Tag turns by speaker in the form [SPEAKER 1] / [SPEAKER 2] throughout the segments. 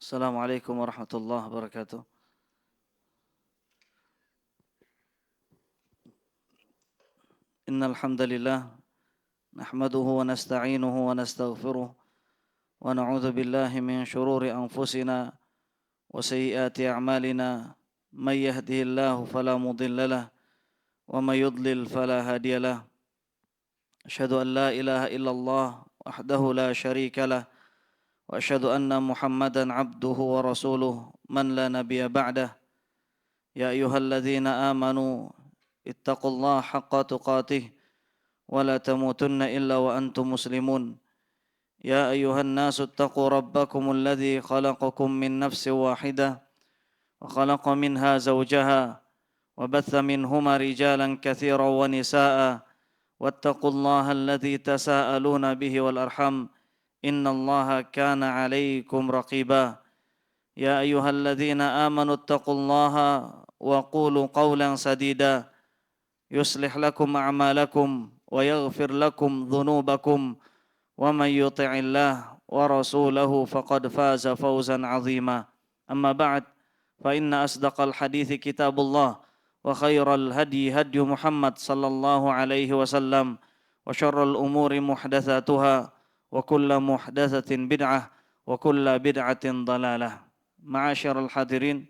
[SPEAKER 1] Assalamualaikum warahmatullahi wabarakatuh. Innal hamdalillah nahmaduhu wa nasta'inuhu wa nastaghfiruh wa na'udzu billahi min shururi anfusina wa sayyiati a'malina may yahdihillahu fala mudilla lahu wa may yudlil fala hadiya lahu. Asyhadu an la ilaha illallah wahdahu la syarika lah wa asyhadu anna Muhammadan abduhu wa rasuluh man la nabiyya ba'dah. Ya ayyuhalladzina amanu ittaqullaha haqqa tuqatih wa la tamutunna illa wa antum muslimun. Ya ayyuhan nasu ittaqu rabbakumul ladzi khalaqakum min nafsin wahidah wa khalaqa minha zawjaha wa batha minhuma rijalan katsiran wa nisaa'a wattaqullaha alladzi tasaaluna bihi wal arham innallaha kana 'alaikum raqiba. Ya ayyuhalladzina amanu ittaqullaha wa qulu qawlan sadida yuslih lakum a'malakum wa yaghfir lakum dhunubakum wa may yuti'illah wa rasulahu faqad faza fawzan 'azima. Amma ba'd, fa inna asdaqal hadithi kitabullah wa khairal hadi hadi Muhammad sallallahu alaihi wasallam wa syarrul umuri muhdatsatuha wa kullu muhdatsatin bid'ah wa kullu bid'atin dhalalah. Ma'asyiral hadirin,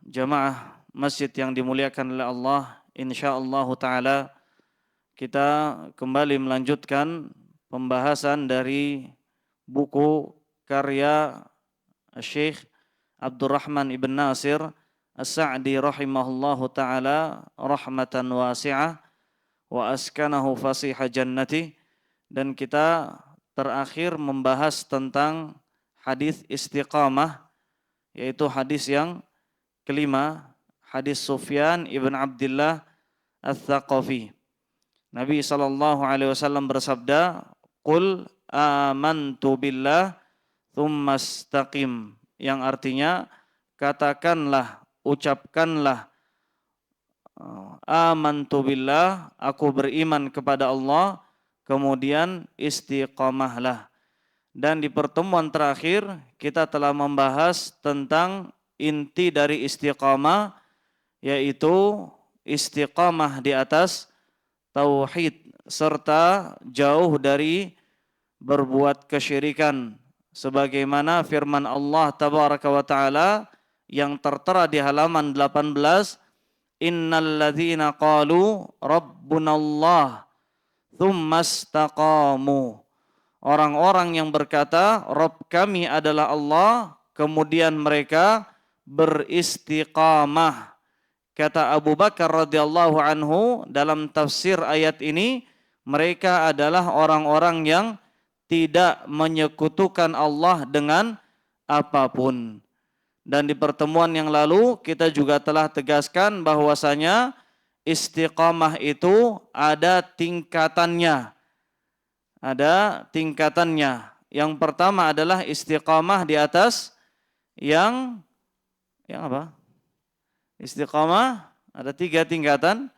[SPEAKER 1] jamaah masjid yang dimuliakan oleh Allah, insyaallah taala kita kembali melanjutkan pembahasan dari buku karya Syekh Abdurrahman ibn Nasir As-Sa'di rahimahullahu taala rahmatan wasi'ah wa askanahu fasihah jannati, dan kita terakhir membahas tentang hadis istiqamah, yaitu hadis yang kelima, hadis Sufyan ibn Abdullah Ats-Tsaqafi. Nabi SAW bersabda, "Qul amantu billah tsumma istaqim," yang artinya katakanlah, ucapkanlah, amantu billah, aku beriman kepada Allah, kemudian istiqamahlah. Dan di pertemuan terakhir kita telah membahas tentang inti dari istiqamah, yaitu istiqamah di atas tauhid serta jauh dari berbuat kesyirikan, sebagaimana firman Allah tabaraka wa taala yang tertera di halaman 18, innal ladzina qalu rabbunallah tsumma istaqamu. Orang-orang yang berkata Rabb kami adalah Allah, kemudian mereka beristiqamah. Kata Abu Bakar radhiyallahu anhu dalam tafsir ayat ini, mereka adalah orang-orang yang tidak menyekutukan Allah dengan apapun. Dan di pertemuan yang lalu kita juga telah tegaskan bahwasanya istiqamah itu ada tingkatannya. Ada tingkatannya. Yang pertama adalah istiqamah di atas yang apa? Istiqamah ada 3 tingkatan.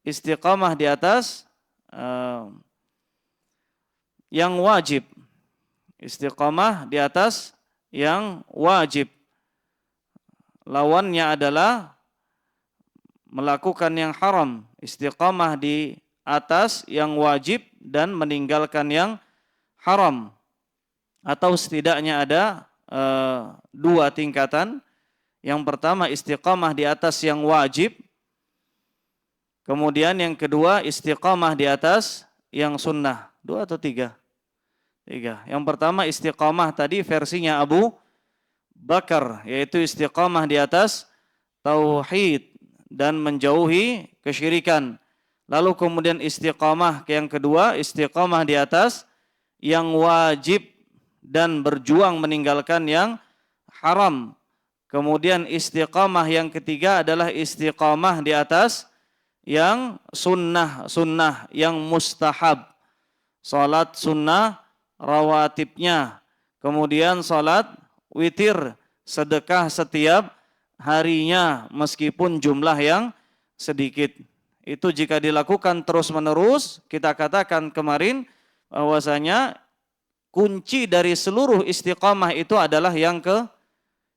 [SPEAKER 1] Istiqamah di atas yang wajib. Istiqamah di atas yang wajib. Lawannya adalah melakukan yang haram. Istiqamah di atas yang wajib dan meninggalkan yang haram. Atau setidaknya ada 2 tingkatan. Yang pertama istiqamah di atas yang wajib. Kemudian yang kedua istiqamah di atas yang sunnah. 2 atau 3? 3. Yang pertama istiqamah tadi versinya Abu Bakar, yaitu istiqamah di atas tauhid dan menjauhi kesyirikan. Lalu kemudian istiqamah yang kedua, istiqamah di atas yang wajib dan berjuang meninggalkan yang haram. Kemudian istiqamah yang ketiga adalah istiqamah di atas yang sunnah, yang mustahab. Salat sunnah rawatibnya. Kemudian salat witir, sedekah setiap harinya meskipun jumlah yang sedikit. Itu jika dilakukan terus-menerus, kita katakan kemarin bahwasanya kunci dari seluruh istiqamah itu adalah yang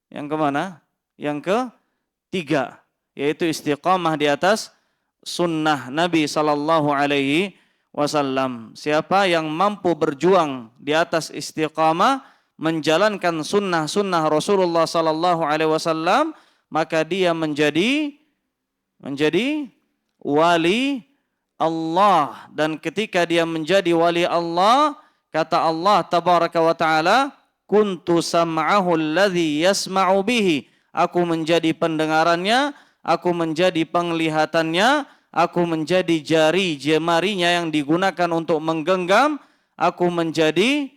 [SPEAKER 1] kemana? Yang ketiga, yaitu istiqamah di atas sunnah Nabi Sallallahu Alaihi Wasallam. Siapa yang mampu berjuang di atas istiqamah, menjalankan sunnah-sunnah Rasulullah Sallallahu Alaihi Wasallam, maka dia menjadi wali Allah. Dan ketika dia menjadi wali Allah, kata Allah Tabaraka wa Ta'ala, kuntu sam'ahu alladhi yasma'u bihi. Aku menjadi pendengarannya, aku menjadi penglihatannya, aku menjadi jemarinya yang digunakan untuk menggenggam, aku menjadi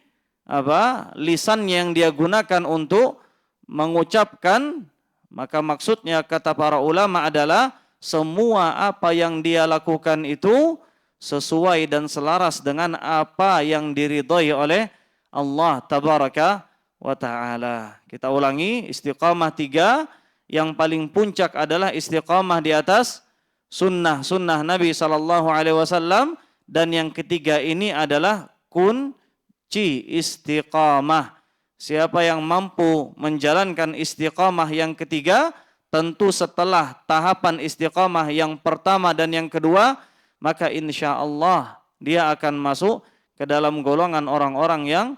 [SPEAKER 1] lisannya yang dia gunakan untuk mengucapkan. Maka maksudnya kata para ulama adalah semua apa yang dia lakukan itu sesuai dan selaras dengan apa yang diridhai oleh Allah Tabaraka wa Ta'ala. Kita ulangi, istiqamah 3, yang paling puncak adalah istiqamah di atas sunnah Nabi Sallallahu Alaihi Wasallam, dan yang ketiga ini adalah kunci istiqamah. Siapa yang mampu menjalankan istiqamah yang ketiga, tentu setelah tahapan istiqamah yang pertama dan yang kedua, maka insya Allah dia akan masuk ke dalam golongan orang-orang yang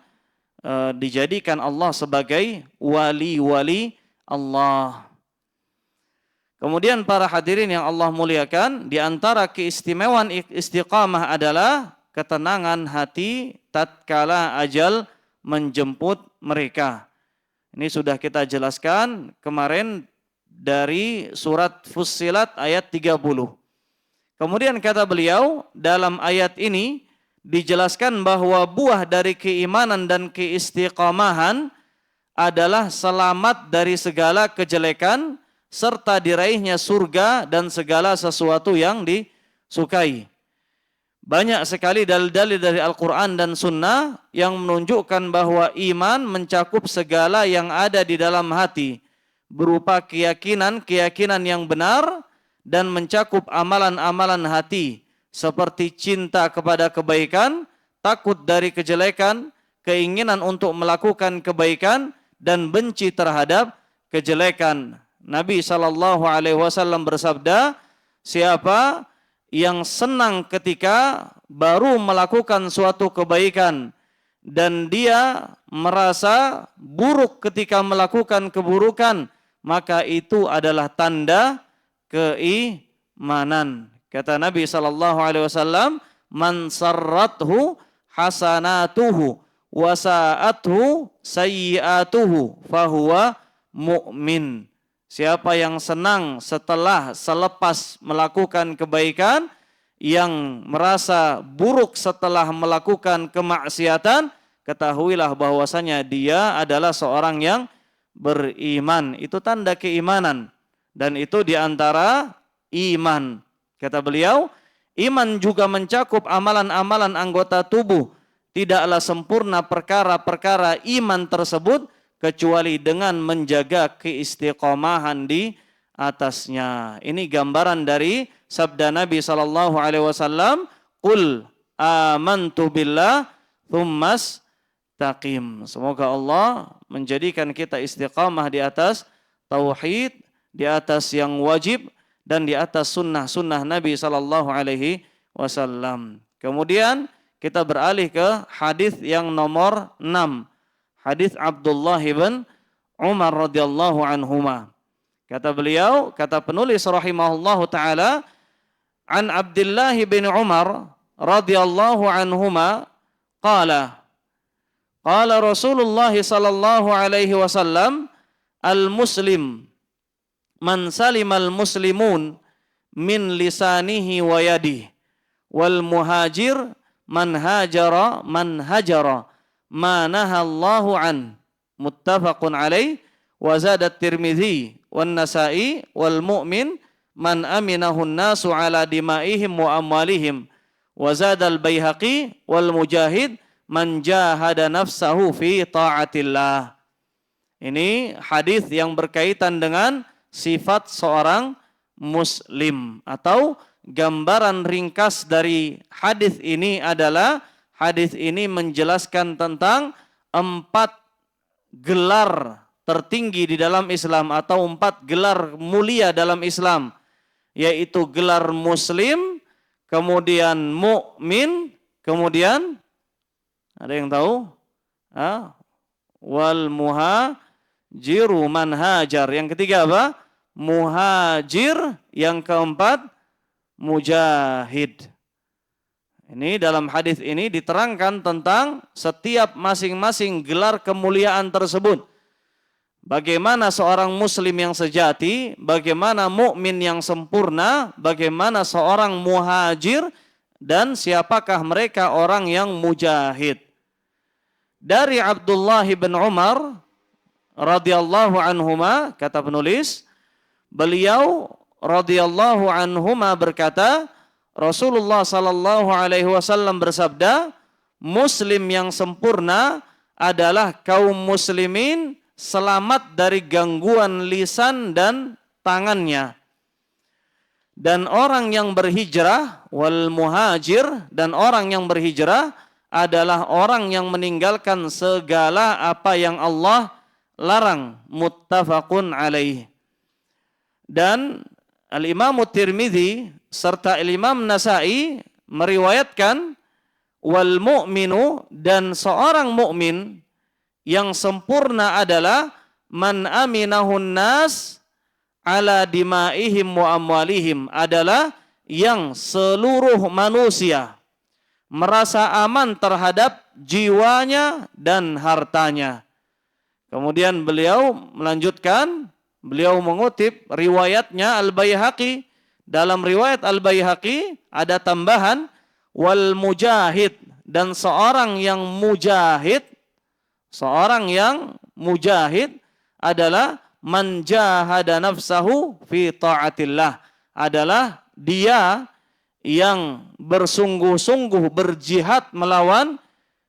[SPEAKER 1] dijadikan Allah sebagai wali-wali Allah. Kemudian para hadirin yang Allah muliakan, di antara keistimewaan istiqamah adalah ketenangan hati tatkala ajal menjemput mereka. Ini sudah kita jelaskan kemarin dari surat Fussilat ayat 30. Kemudian kata beliau, dalam ayat ini dijelaskan bahwa buah dari keimanan dan keistiqamahan adalah selamat dari segala kejelekan serta diraihnya surga dan segala sesuatu yang disukai. Banyak sekali dalil-dalil dari Al-Quran dan Sunnah yang menunjukkan bahwa iman mencakup segala yang ada di dalam hati, berupa keyakinan yang benar, dan mencakup amalan-amalan hati, seperti cinta kepada kebaikan, takut dari kejelekan, keinginan untuk melakukan kebaikan, dan benci terhadap kejelekan. Nabi SAW bersabda, siapa yang senang ketika baru melakukan suatu kebaikan dan dia merasa buruk ketika melakukan keburukan, maka itu adalah tanda keimanan. Kata Nabi SAW, man sarrathu hasanatuhu wa sa'athu sayyi'atuhu fahuwa mu'min. Siapa yang senang selepas melakukan kebaikan, yang merasa buruk setelah melakukan kemaksiatan, ketahuilah bahwasanya dia adalah seorang yang beriman. Itu tanda keimanan. Dan itu diantara iman. Kata beliau, iman juga mencakup amalan-amalan anggota tubuh. Tidaklah sempurna perkara-perkara iman tersebut kecuali dengan menjaga keistiqomahan di atasnya. Ini gambaran dari sabda Nabi SAW, Qul amantu billah thummas taqim. Semoga Allah menjadikan kita istiqamah di atas tauhid, di atas yang wajib, dan di atas sunnah Nabi SAW. Kemudian kita beralih ke hadis yang nomor 6. Hadis Abdullah bin Umar radhiyallahu anhuma. Kata beliau, kata penulis rahimahullahu taala, an Abdullah bin Umar radhiyallahu anhuma qala Rasulullah sallallahu alaihi wasallam, al-muslim man salimal muslimun min lisanihi wa yadihi, wal muhajir man hajara ma nahallahu an. Muttafaqun alaih. Wa zada Tirmidzi wan Nasa'i wal mu'min man aminahun nasu ala dimaihim wa amwalihim. Wa zada al-Baihaqi wal mujahid man jahada nafsahu fi ta'atillah. Ini hadis yang berkaitan dengan sifat seorang muslim, atau gambaran ringkas dari hadis ini adalah hadis ini menjelaskan tentang 4 gelar tertinggi di dalam Islam atau 4 gelar mulia dalam Islam, yaitu gelar muslim, kemudian mukmin, kemudian ada yang tahu? Wal muhajiru man hajar. Yang ketiga apa? Muhajir. Yang keempat mujahid. Ini dalam hadis ini diterangkan tentang setiap masing-masing gelar kemuliaan tersebut. Bagaimana seorang muslim yang sejati, bagaimana mukmin yang sempurna, bagaimana seorang muhajir, dan siapakah mereka orang yang mujahid. Dari Abdullah bin Umar radhiyallahu anhuma, kata penulis, beliau radhiyallahu anhuma berkata, Rasulullah sallallahu alaihi wasallam bersabda, muslim yang sempurna adalah kaum muslimin selamat dari gangguan lisan dan tangannya. Dan orang yang berhijrah, wal muhajir, dan orang yang berhijrah adalah orang yang meninggalkan segala apa yang Allah larang. Muttafaqun alaih. Dan Al-Imam Tirmidzi serta Al-Imam Nasai meriwayatkan wal mu'minu, dan seorang mukmin yang sempurna adalah man aminahun nas ala dimaihim wa amwalihim, adalah yang seluruh manusia merasa aman terhadap jiwanya dan hartanya. Kemudian beliau melanjutkan, beliau mengutip riwayatnya Al-Baihaqi. Dalam riwayat Al-Baihaqi ada tambahan wal mujahid, dan seorang yang mujahid adalah man jahada nafsahu fi ta'atillah, adalah dia yang bersungguh-sungguh berjihad melawan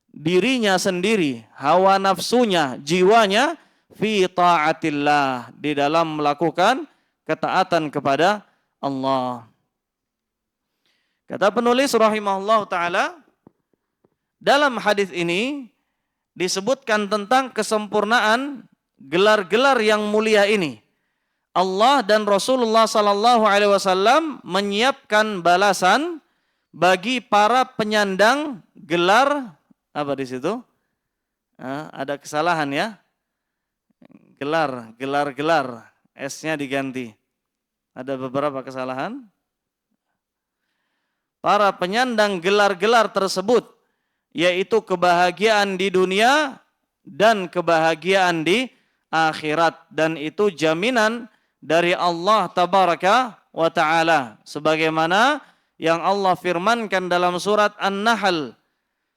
[SPEAKER 1] dirinya sendiri, hawa nafsunya, jiwanya, fi ta'atillah, di dalam melakukan ketaatan kepada Allah. Kata penulis rahimahullah ta'ala, dalam hadis ini disebutkan tentang kesempurnaan gelar-gelar yang mulia ini. Allah dan Rasulullah sallallahu alaihi wasallam menyiapkan balasan bagi para penyandang gelar, apa di situ? Ada kesalahan ya. Gelar, S-nya diganti. Ada beberapa kesalahan. Para penyandang gelar-gelar tersebut, yaitu kebahagiaan di dunia dan kebahagiaan di akhirat, dan itu jaminan dari Allah tabaraka wa ta'ala, sebagaimana yang Allah firmankan dalam surat An-Nahl,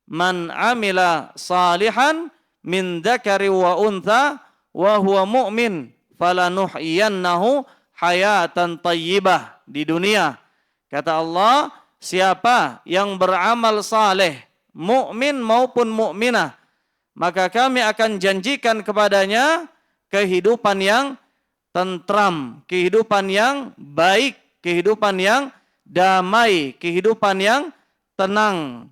[SPEAKER 1] man amila salihan min dzakari wa untha wa huwa mu'min falanuhyiyannahu hayatan thayyibah. Di dunia, kata Allah, siapa yang beramal saleh, mukmin maupun mukminah, maka kami akan janjikan kepadanya kehidupan yang tentram, kehidupan yang baik, kehidupan yang damai, kehidupan yang tenang.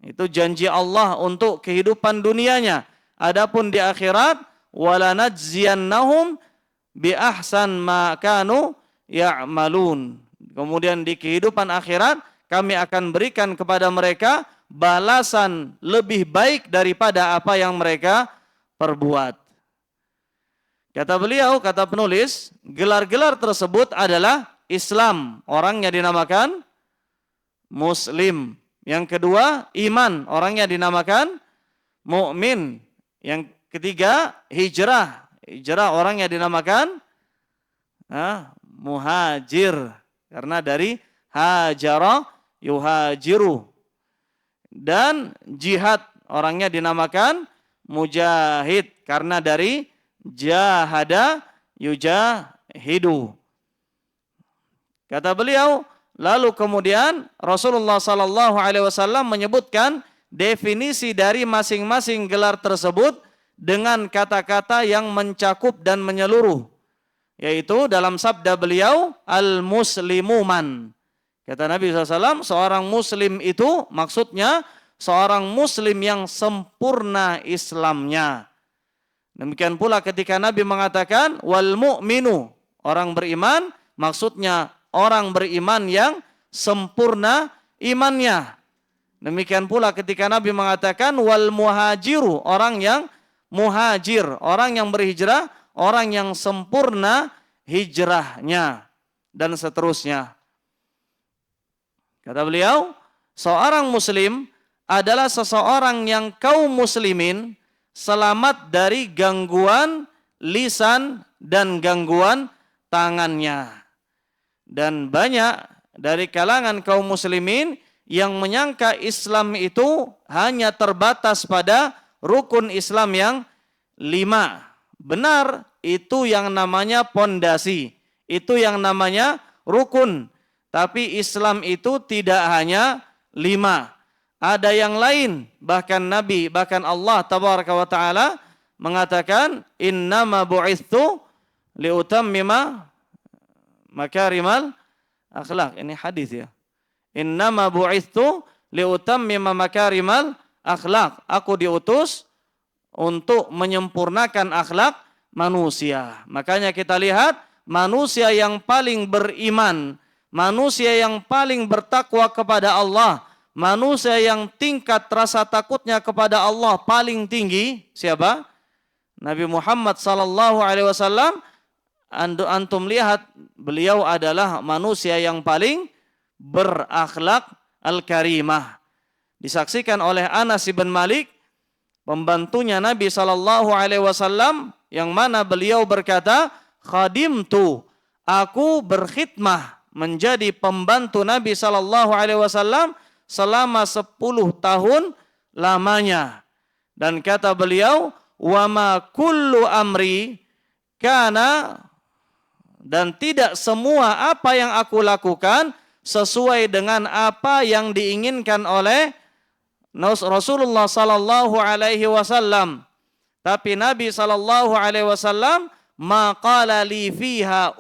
[SPEAKER 1] Itu janji Allah untuk kehidupan dunianya. Adapun di akhirat, walanajziyannahum bi ahsan ma kanu ya'malun. Kemudian di kehidupan akhirat kami akan berikan kepada mereka balasan lebih baik daripada apa yang mereka perbuat. Kata beliau, kata penulis, gelar-gelar tersebut adalah Islam, orangnya dinamakan Muslim. Yang kedua, iman, orangnya dinamakan mukmin. Yang ketiga, hijrah, orangnya dinamakan muhajir, karena dari hajara yuhajiru. Dan jihad, orangnya dinamakan mujahid, karena dari jahada yujahidu. Kata beliau, lalu kemudian Rasulullah sallallahu alaihi wasallam menyebutkan definisi dari masing-masing gelar tersebut dengan kata-kata yang mencakup dan menyeluruh, yaitu dalam sabda beliau, al-muslimu man. Kata Nabi SAW, seorang muslim itu maksudnya seorang muslim yang sempurna Islamnya. Demikian pula ketika Nabi mengatakan wal mu'minu, orang beriman, maksudnya orang beriman yang sempurna imannya. Demikian pula ketika Nabi mengatakan wal muhajiru, orang yang muhajir, orang yang berhijrah, orang yang sempurna hijrahnya, dan seterusnya. Kata beliau, seorang muslim adalah seseorang yang kaum muslimin selamat dari gangguan lisan dan gangguan tangannya. Dan banyak dari kalangan kaum muslimin yang menyangka Islam itu hanya terbatas pada rukun Islam yang 5. Benar, itu yang namanya pondasi, itu yang namanya rukun. Tapi Islam itu tidak hanya 5. Ada yang lain, bahkan Nabi, bahkan Allah tabaraka wa ta'ala mengatakan innama bu'ithu liutammima makarimal akhlak. Ini hadis ya. Innama bu'ithu liutammima makarimal akhlak. Aku diutus untuk menyempurnakan akhlak manusia. Makanya kita lihat manusia yang paling beriman, manusia yang paling bertakwa kepada Allah, manusia yang tingkat rasa takutnya kepada Allah paling tinggi, siapa? Nabi Muhammad sallallahu alaihi wasallam. Antum lihat, beliau adalah manusia yang paling berakhlak al-karimah. Disaksikan oleh Anas bin Malik, pembantunya Nabi sallallahu alaihi wasallam, yang mana beliau berkata, khadimtu, aku berkhidmah menjadi pembantu Nabi sallallahu alaihi wasallam selama 10 tahun lamanya. Dan kata beliau, wa ma kullu amri kana, dan tidak semua apa yang aku lakukan sesuai dengan apa yang diinginkan oleh Rasulullah sallallahu alaihi wasallam. Tapi Nabi sallallahu alaihi wasallam maqala li fiha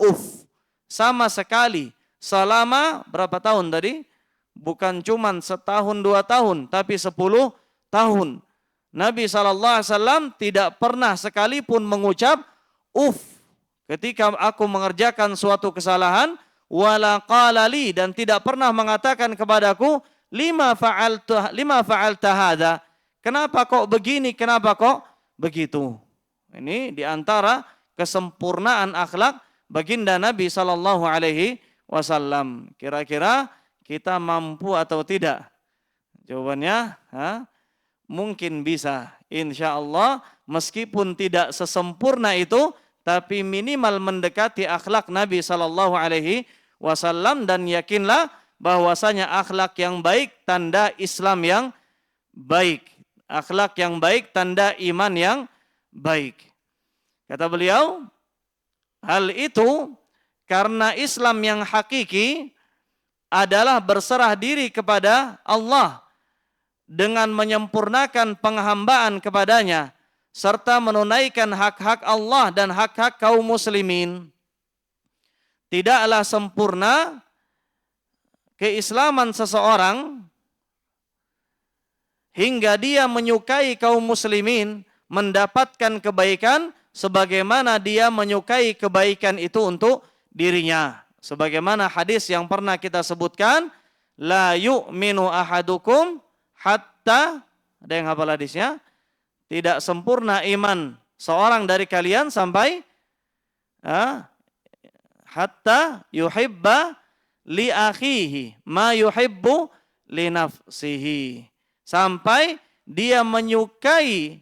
[SPEAKER 1] sama sekali selama berapa tahun tadi? Bukan cuma 1 tahun 2 tahun, tapi 10 tahun. Nabi sallallahu alaihi wasallam tidak pernah sekalipun mengucap ketika aku mengerjakan suatu kesalahan, wala qala li, dan tidak pernah mengatakan kepadaku lima fa'alta hadza, kenapa kok begini, kenapa kok begitu. Ini diantara kesempurnaan akhlak baginda Nabi sallallahu alaihi wasallam. Kira-kira kita mampu atau tidak? Jawabannya mungkin bisa, insya Allah, meskipun tidak sesempurna itu, tapi minimal mendekati akhlak Nabi sallallahu alaihi wasallam. Dan yakinlah bahwasanya akhlak yang baik tanda Islam yang baik, akhlak yang baik tanda iman yang baik. Kata beliau, hal itu karena Islam yang hakiki adalah berserah diri kepada Allah dengan menyempurnakan penghambaan kepadanya serta menunaikan hak-hak Allah dan hak-hak kaum muslimin. Tidaklah sempurna keislaman seseorang hingga dia menyukai kaum muslimin, mendapatkan kebaikan sebagaimana dia menyukai kebaikan itu untuk dirinya. Sebagaimana hadis yang pernah kita sebutkan, la yu'minu ahadukum hatta, ada yang hafal hadisnya? Tidak sempurna iman seorang dari kalian sampai hatta yuhibba li akhihi ma yuhibbu li nafsihi, sampai dia menyukai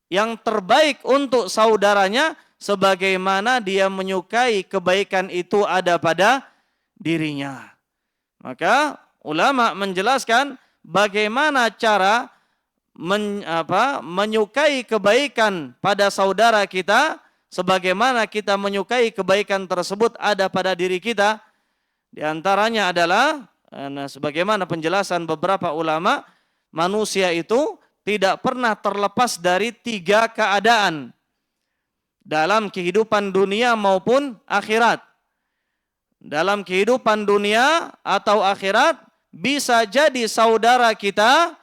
[SPEAKER 1] yang terbaik untuk saudaranya sebagaimana dia menyukai kebaikan itu ada pada dirinya. Maka ulama menjelaskan bagaimana cara menyukai kebaikan pada saudara kita sebagaimana kita menyukai kebaikan tersebut ada pada diri kita. Di antaranya adalah sebagaimana penjelasan beberapa ulama, manusia itu tidak pernah terlepas dari 3 keadaan dalam kehidupan dunia maupun akhirat. Dalam kehidupan dunia atau akhirat bisa jadi saudara kita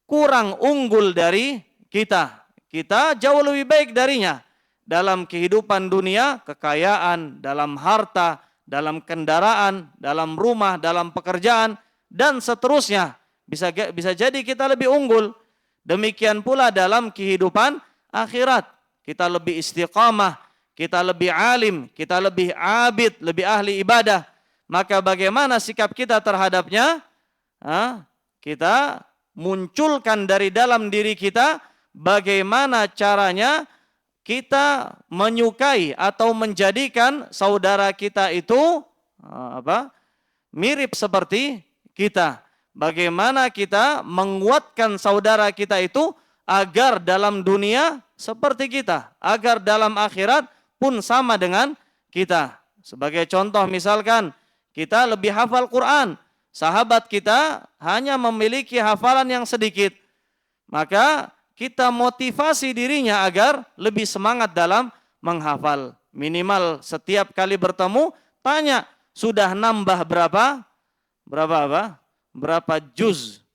[SPEAKER 1] kurang unggul dari kita. Kita jauh lebih baik darinya dalam kehidupan dunia, kekayaan, dalam harta, dalam kendaraan, dalam rumah, dalam pekerjaan, dan seterusnya. Bisa jadi kita lebih unggul. Demikian pula dalam kehidupan akhirat. Kita lebih istiqamah, kita lebih alim, kita lebih abid, lebih ahli ibadah. Maka bagaimana sikap kita terhadapnya? Kita munculkan dari dalam diri kita bagaimana caranya kita menyukai atau menjadikan saudara kita itu mirip seperti kita. Bagaimana kita menguatkan saudara kita itu agar dalam dunia seperti kita, agar dalam akhirat pun sama dengan kita. Sebagai contoh misalkan kita lebih hafal Quran, sahabat kita hanya memiliki hafalan yang sedikit, maka kita motivasi dirinya agar lebih semangat dalam menghafal. Minimal setiap kali bertemu tanya, sudah nambah berapa? Berapa juz?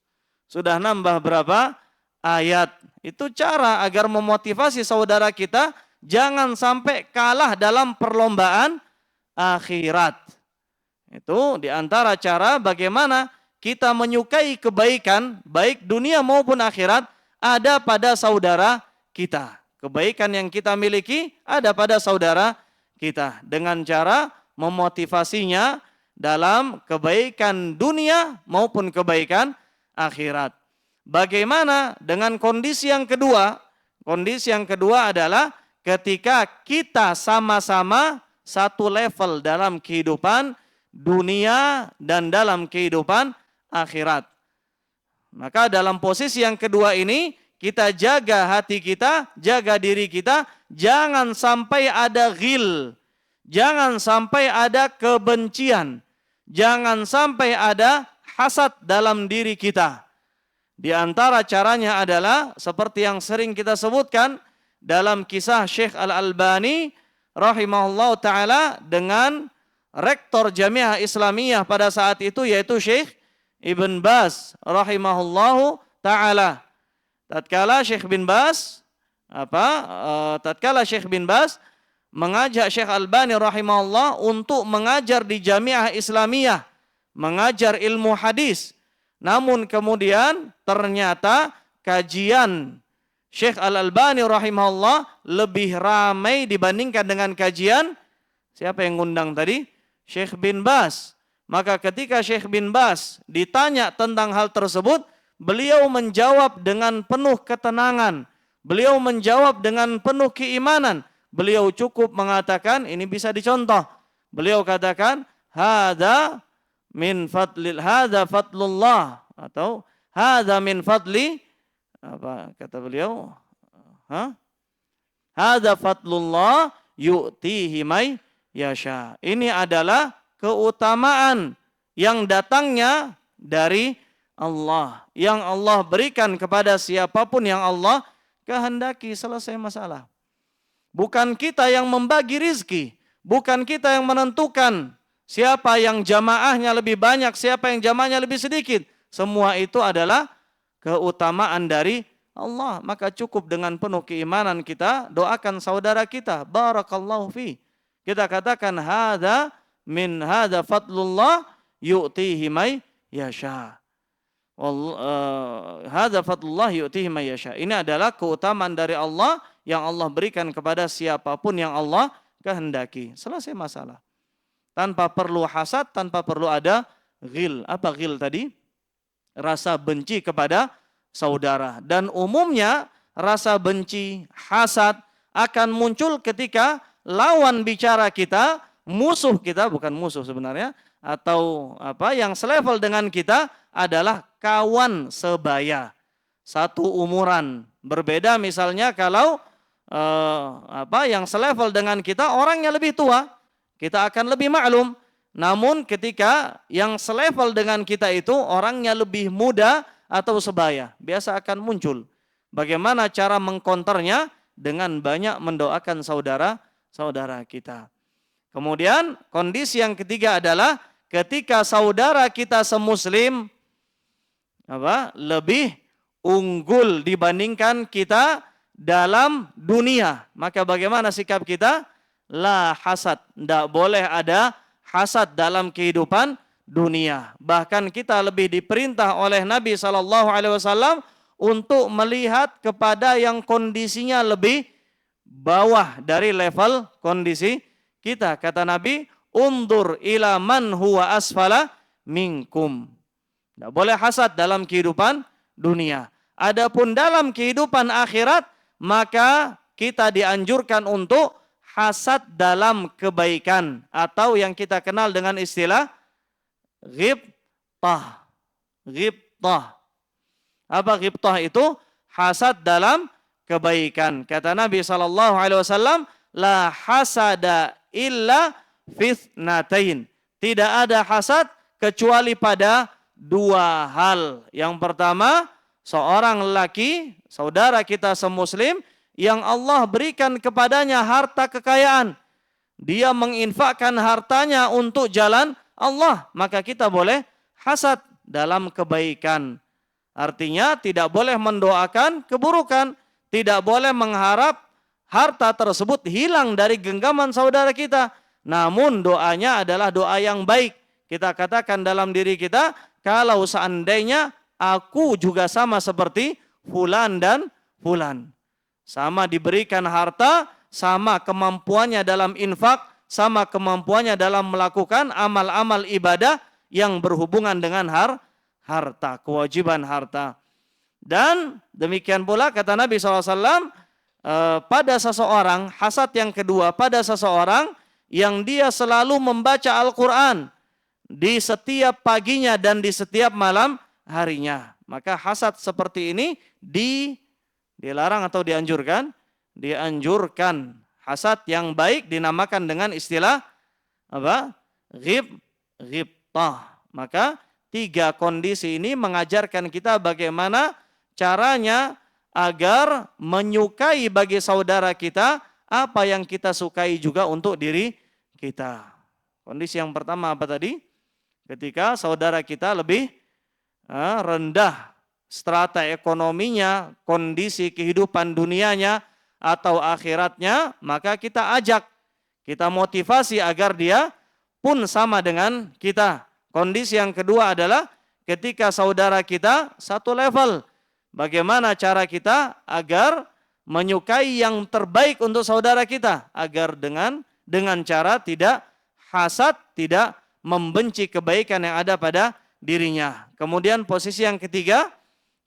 [SPEAKER 1] Sudah nambah berapa ayat? Itu cara agar memotivasi saudara kita jangan sampai kalah dalam perlombaan akhirat. Itu diantara cara bagaimana kita menyukai kebaikan baik dunia maupun akhirat ada pada saudara kita. Kebaikan yang kita miliki ada pada saudara kita dengan cara memotivasinya dalam kebaikan dunia maupun kebaikan akhirat. Bagaimana dengan kondisi yang kedua? Kondisi yang kedua adalah ketika kita sama-sama satu level dalam kehidupan dunia dan dalam kehidupan akhirat. Maka dalam posisi yang kedua ini kita jaga hati kita, jaga diri kita, jangan sampai ada ghil, jangan sampai ada kebencian, jangan sampai ada hasad dalam diri kita. Di antara caranya adalah seperti yang sering kita sebutkan dalam kisah Syekh Al-Albani rahimahullah ta'ala dengan rektor Jamiah Islamiyah pada saat itu yaitu Syekh Ibn Baz rahimahullahu ta'ala. Tatkala Syekh bin Baz mengajak Syekh Albani rahimahullah untuk mengajar di Jamiah Islamiyah, mengajar ilmu hadis. Namun kemudian ternyata kajian Syekh Al-Albani rahimahullah lebih ramai dibandingkan dengan kajian siapa yang ngundang tadi? Syekh bin Baz. Maka ketika Syekh bin Baz ditanya tentang hal tersebut, beliau menjawab dengan penuh ketenangan. Beliau menjawab dengan penuh keimanan. Beliau cukup mengatakan, ini bisa dicontoh. Beliau katakan, hadza fadlullah atau hadza min fadli, apa kata beliau? Hadza fadlullah yu'tihi may yasha. Ini adalah keutamaan yang datangnya dari Allah, yang Allah berikan kepada siapapun yang Allah kehendaki. Selesai masalah. Bukan kita yang membagi rizki, bukan kita yang menentukan siapa yang jamaahnya lebih banyak, siapa yang jamaahnya lebih sedikit. Semua itu adalah keutamaan dari Allah. Maka cukup dengan penuh keimanan kita doakan saudara kita, barakallahu fi. Kita katakan hadza fadlullah yu'tihi may yasha. Hadza fadlullah yu'tihi may yasha. Ini adalah keutamaan dari Allah yang Allah berikan kepada siapapun yang Allah kehendaki. Selesai masalah. Tanpa perlu hasad, tanpa perlu ada ghil. Apa ghil tadi? Rasa benci kepada saudara. Dan umumnya rasa benci, hasad akan muncul ketika lawan bicara kita, musuh kita, bukan musuh sebenarnya, atau apa yang selevel dengan kita adalah kawan sebaya, satu umuran. Berbeda misalnya kalau yang selevel dengan kita orangnya lebih tua, kita akan lebih maklum. Namun ketika yang selevel dengan kita itu orangnya lebih muda atau sebaya, biasa akan muncul. Bagaimana cara mengkonternya? Dengan banyak mendoakan saudara kita. Kemudian kondisi yang ketiga adalah ketika saudara kita semuslim lebih unggul dibandingkan kita dalam dunia. Maka bagaimana sikap kita? La hasad. Tidak boleh ada hasad dalam kehidupan dunia. Bahkan kita lebih diperintah oleh Nabi SAW untuk melihat kepada yang kondisinya lebih bawah dari level kondisi kita. Kata Nabi, undur ila man huwa asfala minkum. Tidak boleh hasad dalam kehidupan dunia. Adapun dalam kehidupan akhirat, maka kita dianjurkan untuk hasad dalam kebaikan. Atau yang kita kenal dengan istilah ghibtah. Ghibtah. Apa ghibtah itu? Hasad dalam kebaikan. Kata Nabi SAW, la hasada illa fitnatain. Tidak ada hasad kecuali pada dua hal. Yang pertama, seorang lelaki, saudara kita semuslim, yang Allah berikan kepadanya harta kekayaan. Dia menginfakkan hartanya untuk jalan Allah. Maka kita boleh hasad dalam kebaikan. Artinya tidak boleh mendoakan keburukan. Tidak boleh mengharap harta tersebut hilang dari genggaman saudara kita. Namun doanya adalah doa yang baik. Kita katakan dalam diri kita, kalau seandainya aku juga sama seperti fulan dan fulan. Sama diberikan harta, sama kemampuannya dalam infak, sama kemampuannya dalam melakukan amal-amal ibadah yang berhubungan dengan harta, kewajiban harta. Dan demikian pula kata Nabi SAW, pada seseorang, hasad yang kedua, pada seseorang yang dia selalu membaca Al-Quran di setiap paginya dan di setiap malam harinya. Maka hasad seperti ini dilarang atau dianjurkan? Dianjurkan. Hasad yang baik dinamakan dengan istilah apa? Ghibtah. Maka tiga kondisi ini mengajarkan kita bagaimana caranya agar menyukai bagi saudara kita apa yang kita sukai juga untuk diri kita. Kondisi yang pertama apa tadi? Ketika saudara kita lebih rendah strata ekonominya, kondisi kehidupan dunianya atau akhiratnya, maka kita ajak, kita motivasi agar dia pun sama dengan kita. Kondisi yang kedua adalah ketika saudara kita satu level, bagaimana cara kita agar menyukai yang terbaik untuk saudara kita, agar dengan cara tidak hasad, tidak membenci kebaikan yang ada pada dirinya. Kemudian posisi yang ketiga,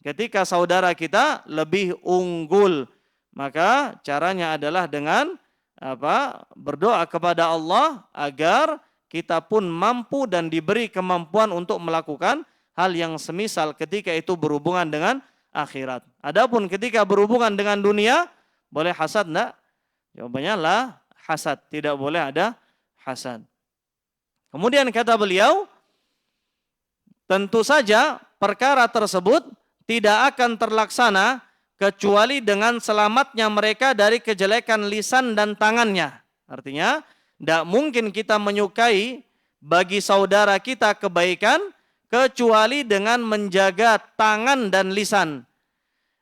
[SPEAKER 1] ketika saudara kita lebih unggul, maka caranya adalah dengan berdoa kepada Allah agar kita pun mampu dan diberi kemampuan untuk melakukan hal yang semisal ketika itu berhubungan dengan akhirat. Adapun ketika berhubungan dengan dunia, boleh hasad enggak? Jawabannya lah hasad, tidak boleh ada hasad. Kemudian kata beliau, tentu saja perkara tersebut tidak akan terlaksana kecuali dengan selamatnya mereka dari kejelekan lisan dan tangannya. Artinya, tidak mungkin kita menyukai bagi saudara kita kebaikan kecuali dengan menjaga tangan dan lisan.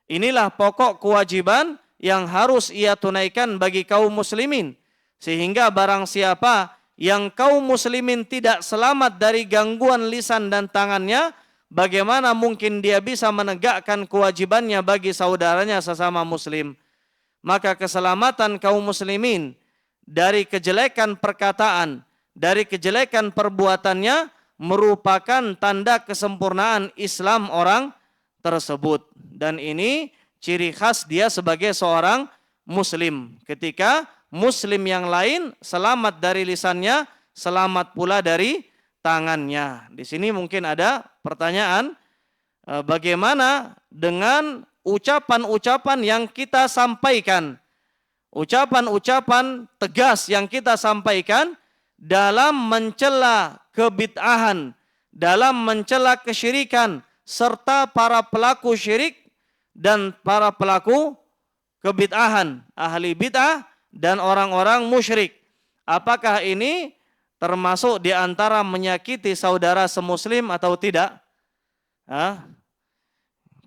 [SPEAKER 1] Inilah pokok kewajiban yang harus ia tunaikan bagi kaum muslimin. Sehingga barang siapa yang kaum muslimin tidak selamat dari gangguan lisan dan tangannya, bagaimana mungkin dia bisa menegakkan kewajibannya bagi saudaranya sesama muslim? Maka keselamatan kaum muslimin dari kejelekan perkataan, dari kejelekan perbuatannya merupakan tanda kesempurnaan Islam orang tersebut. Dan ini ciri khas dia sebagai seorang muslim. Ketika muslim yang lain selamat dari lisannya, selamat pula dari tangannya. Di sini mungkin ada pertanyaan, bagaimana dengan ucapan-ucapan yang kita sampaikan? Ucapan-ucapan tegas yang kita sampaikan dalam mencela kebid'ahan, dalam mencela kesyirikan, serta para pelaku syirik dan para pelaku kebid'ahan, ahli bid'ah dan orang-orang musyrik. Apakah ini termasuk di antara menyakiti saudara semuslim atau tidak?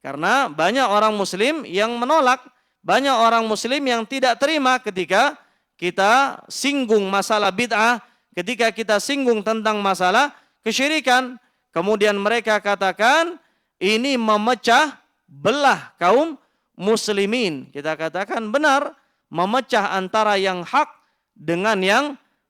[SPEAKER 1] Karena banyak orang muslim yang menolak, banyak orang muslim yang tidak terima ketika kita singgung masalah bid'ah, ketika kita singgung tentang masalah kesyirikan. Kemudian mereka katakan ini memecah belah kaum muslimin. Kita katakan benar, memecah antara yang hak dengan yang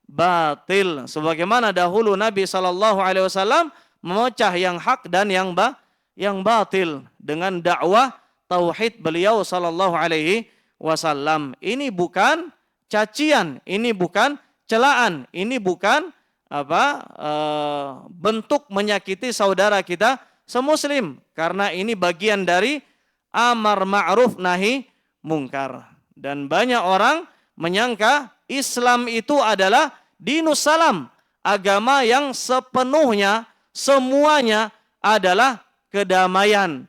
[SPEAKER 1] batil. Sebagaimana dahulu Nabi SAW memecah yang hak dan yang batil dengan dakwah tauhid beliau sallallahu alaihi wasallam. Ini bukan cacian, ini bukan celaan, ini bukan bentuk menyakiti saudara kita semuslim, karena ini bagian dari amar ma'ruf nahi mungkar. Dan banyak orang menyangka Islam itu adalah dinus salam, agama yang sepenuhnya semuanya adalah kedamaian.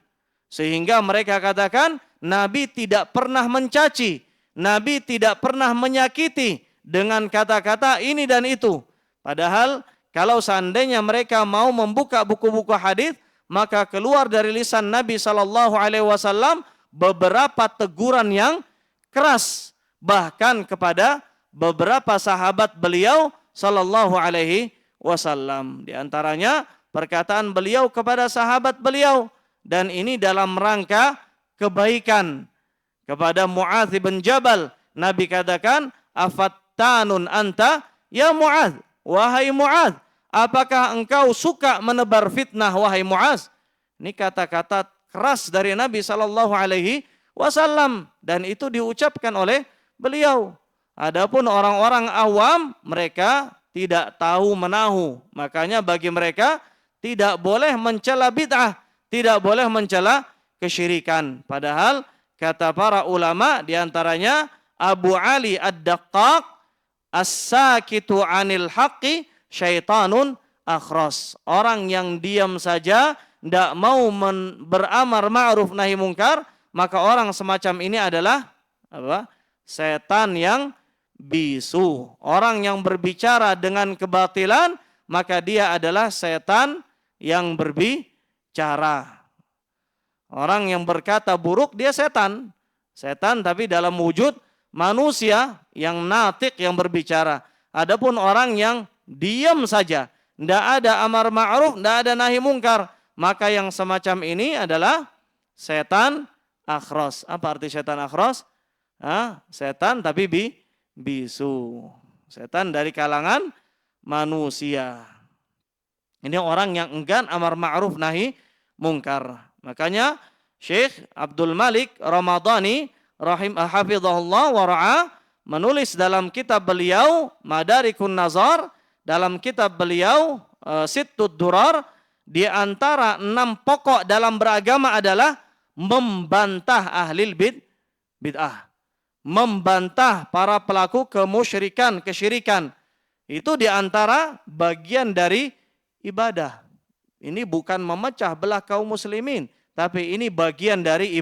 [SPEAKER 1] Sehingga mereka katakan Nabi tidak pernah mencaci, Nabi tidak pernah menyakiti dengan kata-kata ini dan itu. Padahal kalau seandainya mereka mau membuka buku-buku hadis, maka keluar dari lisan Nabi SAW beberapa teguran yang keras, bahkan kepada beberapa sahabat beliau sallallahu alaihi wasallam. Di antaranya perkataan beliau kepada sahabat beliau, dan ini dalam rangka kebaikan. Kepada Mu'adz bin Jabal, Nabi katakan, afattanun anta ya Mu'adz, wahai Mu'adz, apakah engkau suka menebar fitnah wahai Mu'adz? Ini kata-kata keras dari Nabi sallallahu alaihi wasallam, dan itu diucapkan oleh beliau. Adapun orang-orang awam, mereka tidak tahu menahu. Makanya bagi mereka tidak boleh mencela bid'ah, tidak boleh mencela kesyirikan. Padahal kata para ulama, diantaranya Abu Ali Ad-Daqqaq, as-sakitu anil haqqi syaitanun akhras. Orang yang diam saja, tidak mau beramar ma'ruf nahi mungkar, maka orang semacam ini adalah setan yang bisu. Orang yang berbicara dengan kebatilan, maka dia adalah setan yang berbicara. Orang yang berkata buruk, dia setan. Setan tapi dalam wujud manusia yang natik, yang berbicara. Adapun orang yang diam saja, tidak ada amar ma'ruf, tidak ada nahi mungkar, maka yang semacam ini adalah setan akhras. Apa arti setan akhras? Setan tapi bisu. Setan dari kalangan manusia. Ini orang yang enggan amar ma'ruf nahi mungkar. Makanya Syekh Abdul Malik Ramadhani hafizahullah wa ra'ah menulis dalam kitab beliau Madarikun Nazar, dalam kitab beliau Sittud Durar, di antara 6 pokok dalam beragama adalah membantah ahlil bid'ah, membantah para pelaku kemusyrikan, kesyirikan. Itu di antara bagian dari ibadah. Ini bukan memecah belah kaum muslimin, tapi ini bagian dari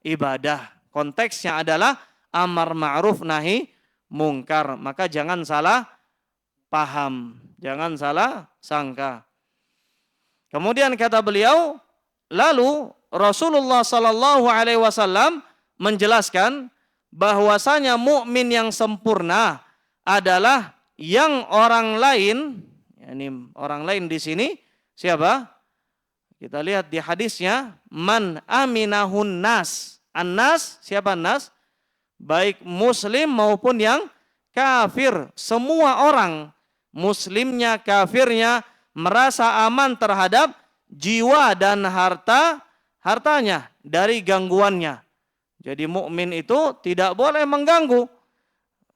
[SPEAKER 1] ibadah. Konteksnya adalah amar ma'ruf nahi mungkar. Maka jangan salah paham, jangan salah sangka. Kemudian kata beliau, lalu Rasulullah sallallahu alaihi wasallam menjelaskan bahwasanya mukmin yang sempurna adalah yang orang lain, yakni orang lain di sini siapa? Kita lihat di hadisnya, man aminahun nas. An-nas, siapa nas? Baik muslim maupun yang kafir. Semua orang, muslimnya, kafirnya, merasa aman terhadap jiwa dan hartanya dari gangguannya. Jadi mukmin itu tidak boleh mengganggu,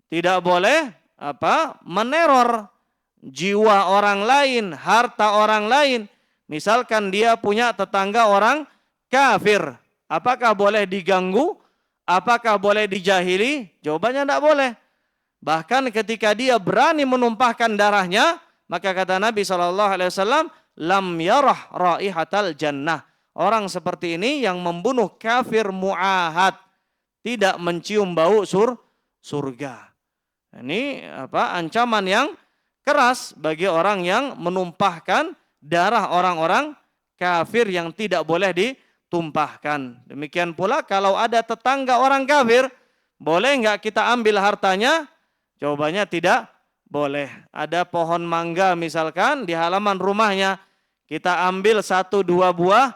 [SPEAKER 1] tidak boleh meneror jiwa orang lain, harta orang lain. Misalkan dia punya tetangga orang kafir, apakah boleh diganggu? Apakah boleh dijahili? Jawabannya tidak boleh. Bahkan ketika dia berani menumpahkan darahnya, maka kata Nabi SAW, lam yarah raihatal jannah. Orang seperti ini yang membunuh kafir mu'ahad, tidak mencium bau surga. Ini ancaman yang keras bagi orang yang menumpahkan darah orang-orang kafir yang tidak boleh
[SPEAKER 2] tumpahkan. Demikian pula kalau ada tetangga orang kafir, boleh nggak kita ambil hartanya? Jawabannya tidak boleh. Ada pohon mangga misalkan di halaman rumahnya, kita ambil 1-2 buah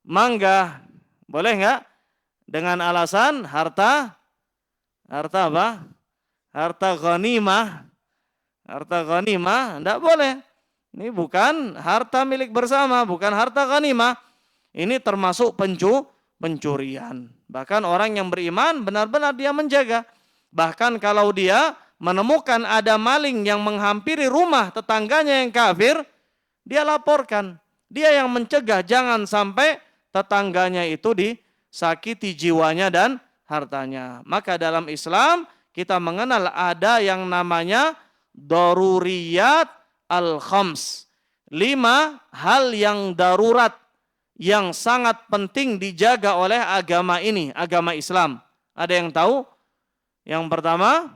[SPEAKER 2] mangga, boleh nggak? Dengan alasan harta apa? Harta ghanimah. Harta ghanimah, tidak boleh. Ini bukan harta milik bersama, bukan harta ghanimah. Ini termasuk pencurian. Bahkan orang yang beriman benar-benar dia menjaga. Bahkan kalau dia menemukan ada maling yang menghampiri rumah tetangganya yang kafir, dia laporkan. Dia yang mencegah jangan sampai tetangganya itu disakiti jiwanya dan hartanya. Maka dalam Islam kita mengenal ada yang namanya daruriyat al-khams. 5 hal yang darurat yang sangat penting dijaga oleh agama ini, agama Islam. Ada yang tahu? Yang pertama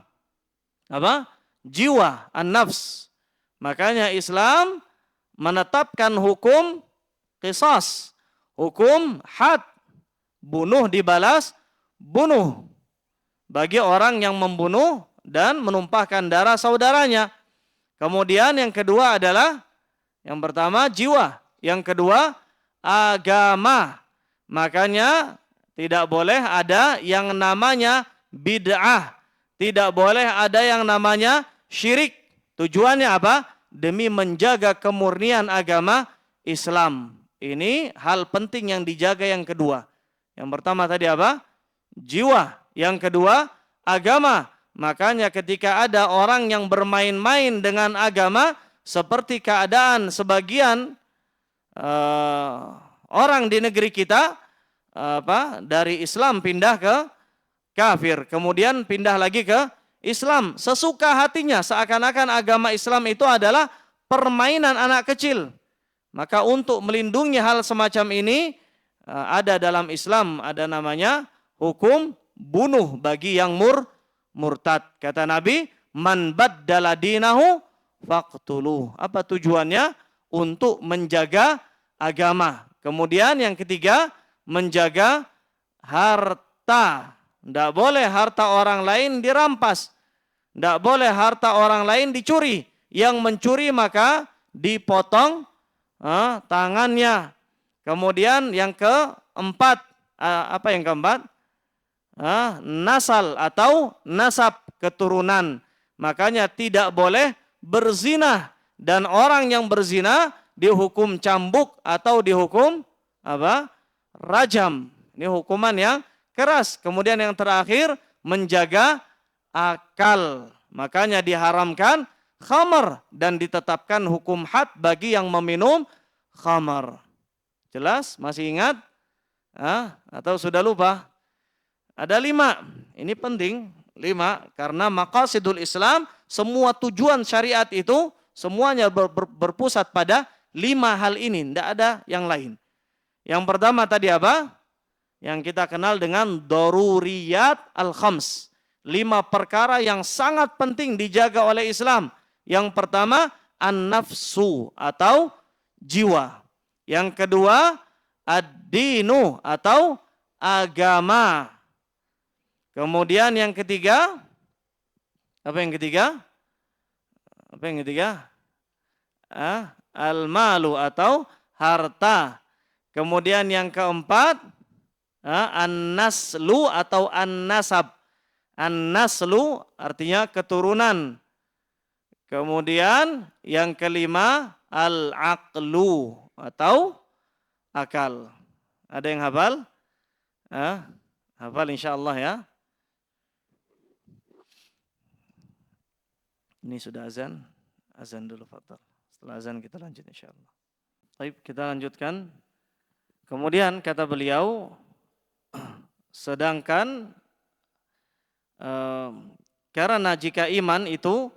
[SPEAKER 2] apa? Jiwa, an-nafs. Makanya Islam menetapkan hukum qisas, hukum had, bunuh dibalas bunuh bagi orang yang membunuh dan menumpahkan darah saudaranya. Kemudian yang kedua adalah, yang pertama jiwa, yang kedua agama. Makanya tidak boleh ada yang namanya bid'ah, tidak boleh ada yang namanya syirik. Tujuannya apa? Demi menjaga kemurnian agama Islam. Ini hal penting yang dijaga yang kedua. Yang pertama tadi apa? Jiwa. Yang kedua agama. Makanya ketika ada orang yang bermain-main dengan agama, seperti keadaan sebagian orang di negeri kita, dari Islam pindah ke kafir, kemudian pindah lagi ke Islam, sesuka hatinya, seakan-akan agama Islam itu adalah permainan anak kecil. Maka untuk melindungi hal semacam ini, ada dalam Islam, ada namanya hukum bunuh bagi yang murtad. Kata Nabi, man baddala dinahu faqtuluh. Apa tujuannya? Untuk menjaga agama. Kemudian yang ketiga, menjaga harta. Tidak boleh harta orang lain dirampas. Tidak boleh harta orang lain dicuri. Yang mencuri maka dipotong tangannya. Kemudian yang keempat, apa yang keempat? Nasal atau nasab, keturunan. Makanya tidak boleh berzina, dan orang yang berzina dihukum cambuk atau dihukum apa? Rajam. Ini hukuman yang keras. Kemudian yang terakhir, menjaga akal. Makanya diharamkan khamar dan ditetapkan hukum had bagi yang meminum khamar. Jelas? Masih ingat? Atau sudah lupa? Ada 5, ini penting, 5, karena maqasidul Islam, semua tujuan syariat itu, semuanya berpusat pada 5 hal ini, tidak ada yang lain. Yang pertama tadi apa? Yang kita kenal dengan daruriyat al-khams. 5 perkara yang sangat penting dijaga oleh Islam. Yang pertama, an-nafsu atau jiwa. Yang kedua, ad-dinu atau agama. Kemudian yang ketiga, apa yang ketiga? Apa yang ketiga? Al-malu atau harta. Kemudian yang keempat, an-naslu atau an-nasab. An-naslu artinya keturunan. Kemudian yang kelima, al-aqlu atau akal. Ada yang hafal? Hafal insyaallah ya. Ini sudah azan. Azan dulu Fatal. Setelah azan kita lanjut insyaallah. Baik, kita lanjutkan. Kemudian kata beliau, sedangkan karena jika iman itu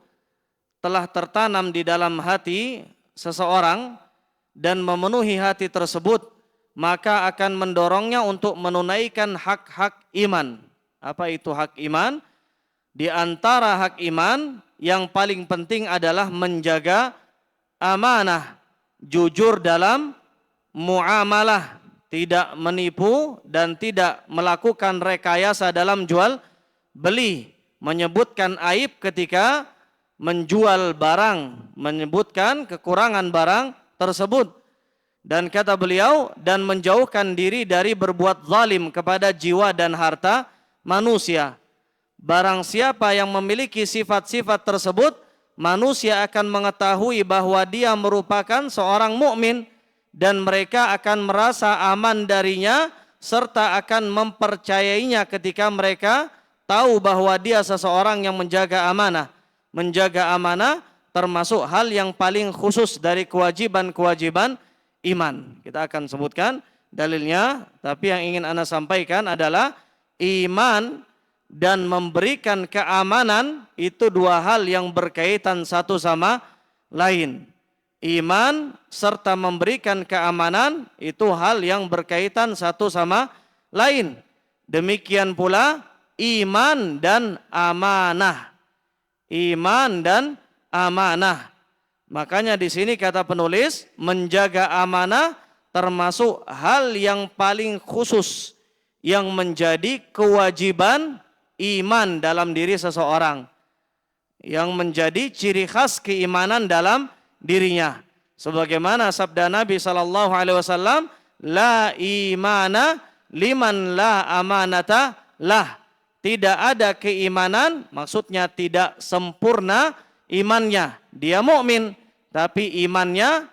[SPEAKER 2] telah tertanam di dalam hati seseorang dan memenuhi hati tersebut, maka akan mendorongnya untuk menunaikan hak-hak iman. Apa itu hak iman? Di antara hak iman yang paling penting adalah menjaga amanah, jujur dalam muamalah, tidak menipu dan tidak melakukan rekayasa dalam jual beli, menyebutkan aib ketika menjual barang, menyebutkan kekurangan barang tersebut. Dan kata beliau, dan menjauhkan diri dari berbuat zalim kepada jiwa dan harta manusia. Barang siapa yang memiliki sifat-sifat tersebut, manusia akan mengetahui bahwa dia merupakan seorang mukmin dan mereka akan merasa aman darinya serta akan mempercayainya ketika mereka tahu bahwa dia seseorang yang menjaga amanah. Menjaga amanah termasuk hal yang paling khusus dari kewajiban-kewajiban iman. Kita akan sebutkan dalilnya, tapi yang ingin Anda sampaikan adalah iman dan memberikan keamanan itu dua hal yang berkaitan satu sama lain. Iman serta memberikan keamanan itu hal yang berkaitan satu sama lain. Demikian pula iman dan amanah. Iman dan amanah. Makanya di sini kata penulis, menjaga amanah termasuk hal yang paling khusus yang menjadi kewajiban iman dalam diri seseorang, yang menjadi ciri khas keimanan dalam dirinya. Sebagaimana sabda Nabi SAW, la imana liman la amanata lah. Tidak ada keimanan, maksudnya tidak sempurna imannya. Dia mukmin, tapi imannya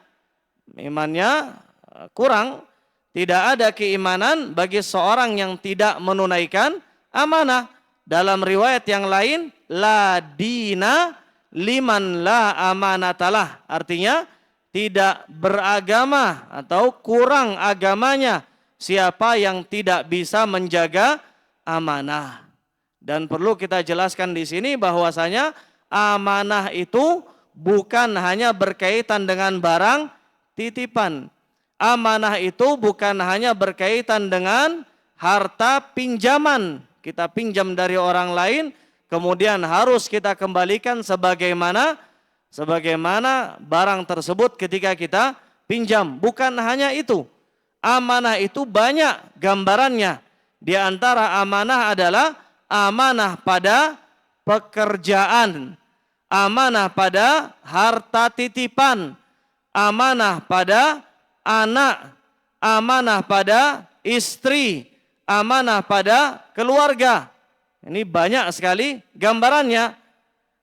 [SPEAKER 2] kurang. Tidak ada keimanan bagi seorang yang tidak menunaikan amanah. Dalam riwayat yang lain, la dina liman la amanatalah. Artinya tidak beragama atau kurang agamanya siapa yang tidak bisa menjaga amanah. Dan perlu kita jelaskan di sini bahwasanya amanah itu bukan hanya berkaitan dengan barang titipan. Amanah itu bukan hanya berkaitan dengan harta pinjaman. Kita pinjam dari orang lain, kemudian harus kita kembalikan sebagaimana barang tersebut ketika kita pinjam. Bukan hanya itu. Amanah itu banyak gambarannya. Di antara amanah adalah amanah pada pekerjaan, amanah pada harta titipan, amanah pada anak, amanah pada istri, amanah pada keluarga. Ini banyak sekali gambarannya.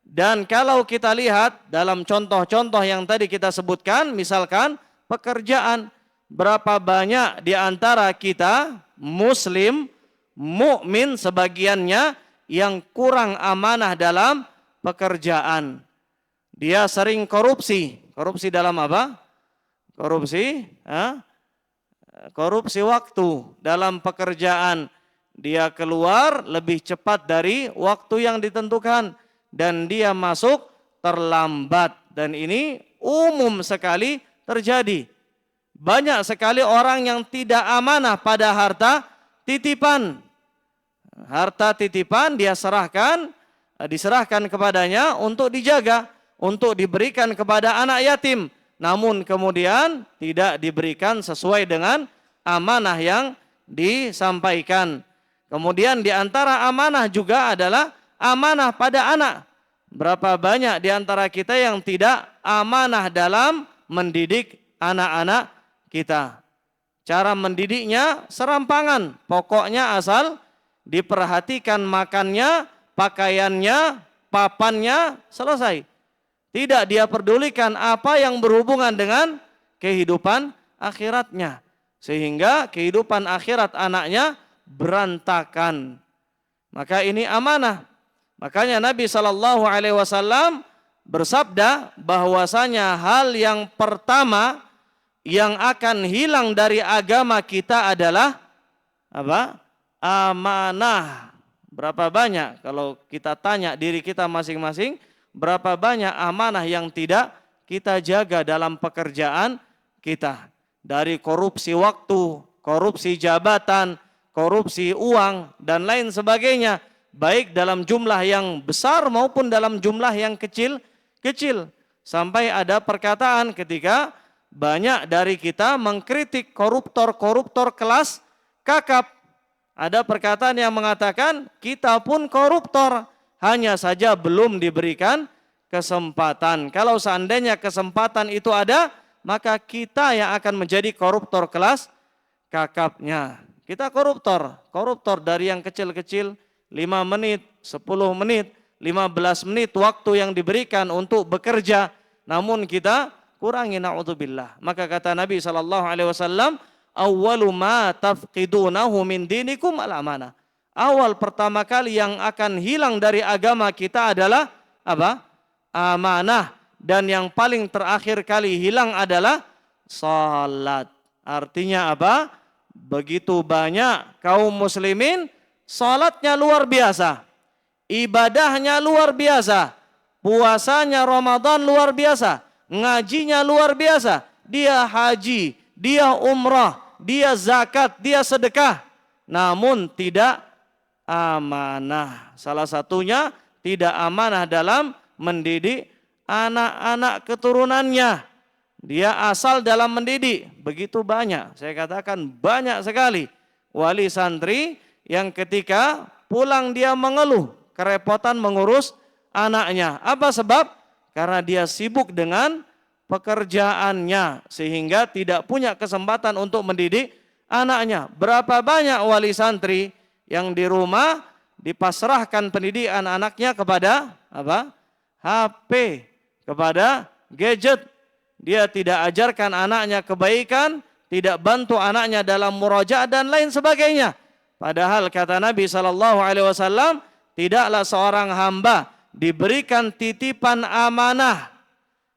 [SPEAKER 2] Dan kalau kita lihat dalam contoh-contoh yang tadi kita sebutkan, misalkan pekerjaan, berapa banyak di antara kita muslim, mukmin sebagiannya yang kurang amanah dalam pekerjaan. Dia sering korupsi. Korupsi dalam apa? Korupsi waktu dalam pekerjaan. Dia keluar lebih cepat dari waktu yang ditentukan dan dia masuk terlambat, dan ini umum sekali terjadi. Banyak sekali orang yang tidak amanah pada harta titipan. Harta titipan dia diserahkan kepadanya untuk dijaga, untuk diberikan kepada anak yatim. Namun kemudian tidak diberikan sesuai dengan amanah yang disampaikan. Kemudian di antara amanah juga adalah amanah pada anak. Berapa banyak di antara kita yang tidak amanah dalam mendidik anak-anak kita. Cara mendidiknya serampangan, pokoknya asal diperhatikan makannya, pakaiannya, papannya, selesai. Tidak dia pedulikan apa yang berhubungan dengan kehidupan akhiratnya. Sehingga kehidupan akhirat anaknya berantakan. Maka ini amanah. Makanya Nabi SAW bersabda bahwasanya hal yang pertama yang akan hilang dari agama kita adalah apa? Amanah. Berapa banyak kalau kita tanya diri kita masing-masing, berapa banyak amanah yang tidak kita jaga dalam pekerjaan kita. Dari korupsi waktu, korupsi jabatan, korupsi uang, dan lain sebagainya. Baik dalam jumlah yang besar maupun dalam jumlah yang kecil. Sampai ada perkataan ketika banyak dari kita mengkritik koruptor-koruptor kelas kakap. Ada perkataan yang mengatakan kita pun koruptor, hanya saja belum diberikan kesempatan. Kalau seandainya kesempatan itu ada, maka kita yang akan menjadi koruptor kelas kakapnya. Kita koruptor dari yang kecil-kecil, 5 menit, 10 menit, 15 menit waktu yang diberikan untuk bekerja, namun kita kurangi, na'udzubillah. Maka kata Nabi SAW, awwalu ma tafqidunahu min dinikum al-amanah. Awal pertama kali yang akan hilang dari agama kita adalah apa? Amanah. Dan yang paling terakhir kali hilang adalah salat. Artinya apa? Begitu banyak kaum muslimin, salatnya luar biasa, ibadahnya luar biasa, puasanya Ramadan luar biasa, ngajinya luar biasa, dia haji, dia umrah, dia zakat, dia sedekah, namun tidak amanah. Salah satunya tidak amanah dalam mendidik anak-anak keturunannya. Dia asal dalam mendidik, begitu banyak. Saya katakan banyak sekali wali santri yang ketika pulang dia mengeluh kerepotan mengurus anaknya. Apa sebab? Karena dia sibuk dengan pekerjaannya sehingga tidak punya kesempatan untuk mendidik anaknya. Berapa banyak wali santri yang di rumah dipasrahkan pendidikan anaknya kepada apa? HP, kepada gadget. Dia tidak ajarkan anaknya kebaikan, tidak bantu anaknya dalam murojaah dan lain sebagainya. Padahal kata Nabi SAW, tidaklah seorang hamba diberikan titipan amanah,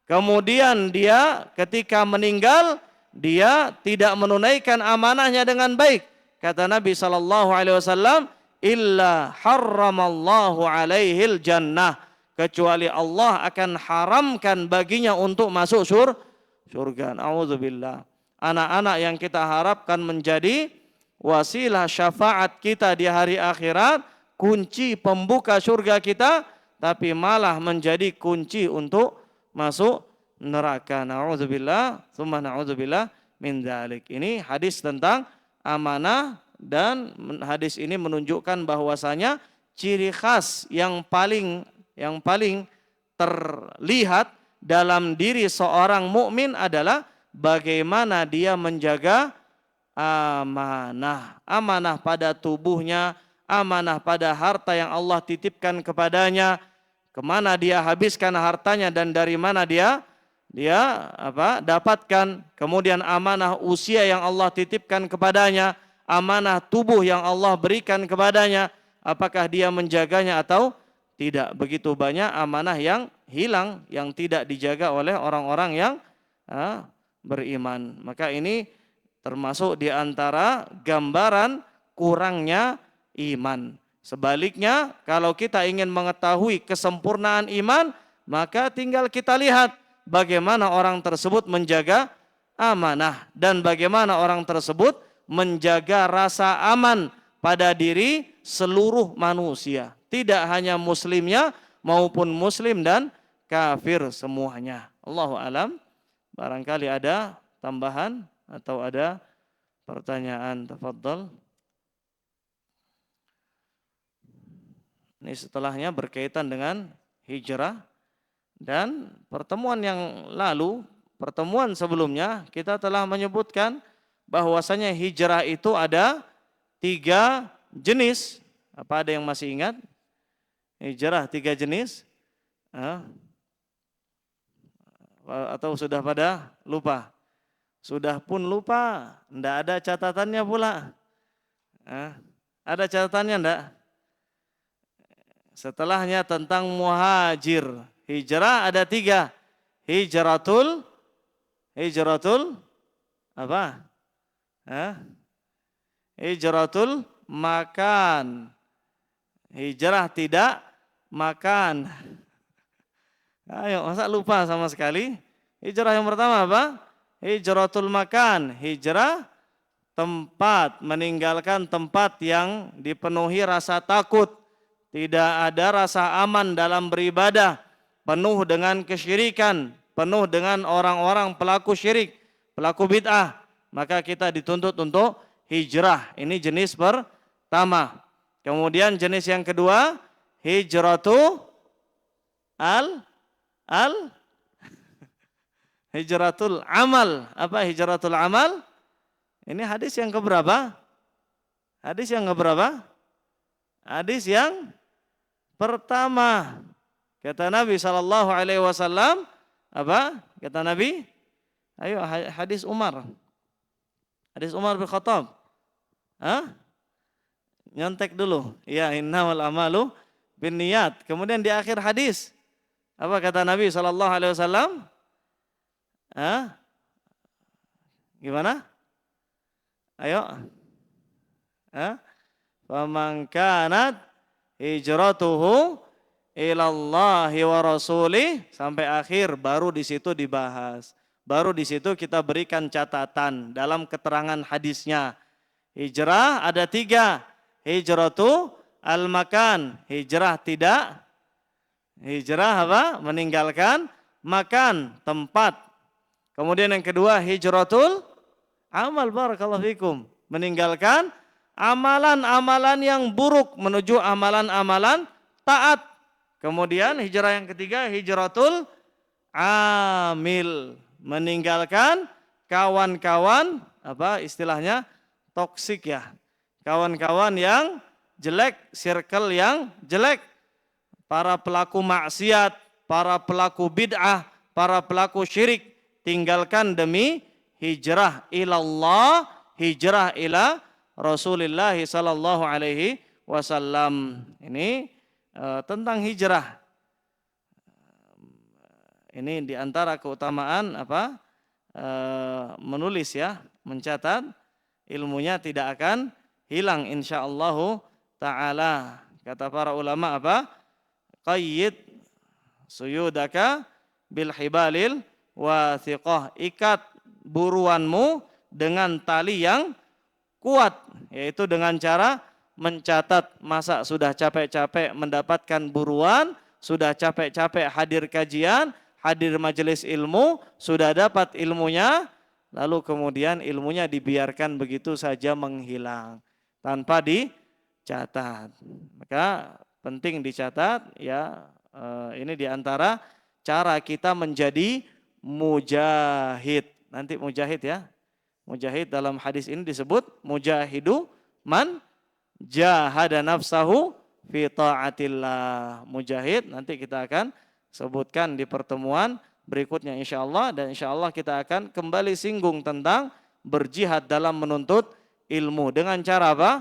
[SPEAKER 2] kemudian dia ketika meninggal, dia tidak menunaikan amanahnya dengan baik. Kata Nabi SAW, illa harramallahu alaihil jannah. Kecuali Allah akan haramkan baginya untuk masuk surga. A'udzubillah. Anak-anak yang kita harapkan menjadi wasilah syafaat kita di hari akhirat, kunci pembuka surga kita, tapi malah menjadi kunci untuk masuk neraka. Na'udzubillah, tsumma na'udzubillah min dzalik. Ini hadis tentang amanah, dan hadis ini menunjukkan bahwasanya ciri khas yang paling terlihat dalam diri seorang mukmin adalah bagaimana dia menjaga amanah. Amanah pada tubuhnya, amanah pada harta yang Allah titipkan kepadanya, kemana dia habiskan hartanya dan dari mana dia dapatkan. Kemudian amanah usia yang Allah titipkan kepadanya, amanah tubuh yang Allah berikan kepadanya, apakah dia menjaganya atau tidak. Begitu banyak amanah yang hilang, yang tidak dijaga oleh orang-orang yang beriman. Maka ini termasuk di antara gambaran kurangnya iman. Sebaliknya, kalau kita ingin mengetahui kesempurnaan iman, maka tinggal kita lihat bagaimana orang tersebut menjaga amanah dan bagaimana orang tersebut menjaga rasa aman pada diri seluruh manusia. Tidak hanya muslimnya maupun muslim dan kafir semuanya. Allahu alam. Barangkali ada tambahan atau ada pertanyaan, tafadhal. Ini setelahnya berkaitan dengan hijrah, dan pertemuan yang lalu, pertemuan sebelumnya kita telah menyebutkan bahwasanya hijrah itu ada 3 jenis. Apa ada yang masih ingat? Hijrah 3 jenis? Atau sudah pada lupa? Sudah pun lupa, enggak ada catatannya pula. Ada catatannya enggak? Setelahnya tentang muhajir. Hijrah ada 3. Hijratul apa? Hijratul makan. Hijrah tidak makan. Ayo, masa lupa sama sekali? Hijrah yang pertama apa? Hijratul makan. Hijrah tempat, meninggalkan tempat yang dipenuhi rasa takut. Tidak ada rasa aman dalam beribadah. Penuh dengan kesyirikan, penuh dengan orang-orang pelaku syirik. pelaku bid'ah, maka kita dituntut untuk hijrah. Ini jenis pertama. Kemudian jenis yang kedua, hijratu hijratul amal. Apa hijratul amal? Ini hadis yang keberapa? Hadis yang keberapa? Hadis yang pertama. Kata Nabi SAW, apa? Kata Nabi, ayo hadis Umar. Hadis Umar bin Khattab. Hah? Nyontek dulu. Ya, innamal amalu binniyat. Kemudian di akhir hadis, apa kata Nabi SAW? Hah? Gimana? Ayo. Hah? Faman kanat hijratuhu ilallahi wa rasulih, sampai akhir, baru di situ dibahas. Baru di situ kita berikan catatan dalam keterangan hadisnya. Hijrah ada 3. Hijratu al-makan, hijrah tidak. Hijrah apa? Meninggalkan makan, tempat. Kemudian yang kedua, hijratul amal, barakallahu fikum. Meninggalkan amalan-amalan yang buruk menuju amalan-amalan taat. Kemudian hijrah yang ketiga, hijratul amil. Meninggalkan kawan-kawan, apa istilahnya, toksik ya. Kawan-kawan yang jelek, circle yang jelek. Para pelaku maksiat, para pelaku bid'ah, para pelaku syirik. Tinggalkan demi hijrah ilallah, hijrah ila Rasulullah sallallahu alaihi wasallam. Ini tentang hijrah. Ini diantara keutamaan apa? Menulis ya, mencatat, ilmunya tidak akan hilang insyaallah taala. Kata para ulama apa? Qayyid suyudaka bil hibalil wathiqah. Ikat buruanmu dengan tali yang kuat, yaitu dengan cara mencatat. Masa sudah capek-capek mendapatkan buruan, sudah capek-capek hadir kajian, hadir majelis ilmu, sudah dapat ilmunya, lalu kemudian ilmunya dibiarkan begitu saja menghilang tanpa dicatat. Maka penting dicatat ya. Ini diantara cara kita menjadi mujahid. Nanti mujahid ya. Mujahid dalam hadis ini disebut mujahidu man jahada nafsahu fi ta'atillah. Mujahid nanti kita akan sebutkan di pertemuan berikutnya insyaallah, dan insyaallah kita akan kembali singgung tentang berjihad dalam menuntut ilmu dengan cara apa?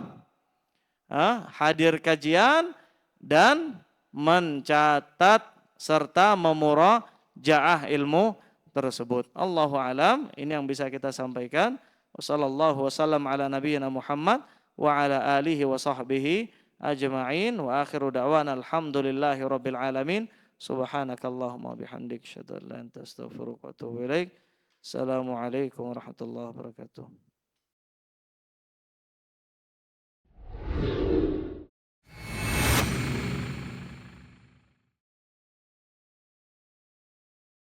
[SPEAKER 2] Hadir kajian dan mencatat serta memurajaah ilmu tersebut. Allahu alam, ini yang bisa kita sampaikan. Wassallallahu wasallam ala nabiyyina Muhammad wa ala alihi wa sahbihi ajma'in wa akhiru da'wana alhamdulillahi rabbil alamin. Subhanakallahumma bihamdik, asyhadu an la ilaha illa anta, astaghfiruka wa atubu ilaik. Assalamualaikum warahmatullahi wabarakatuh.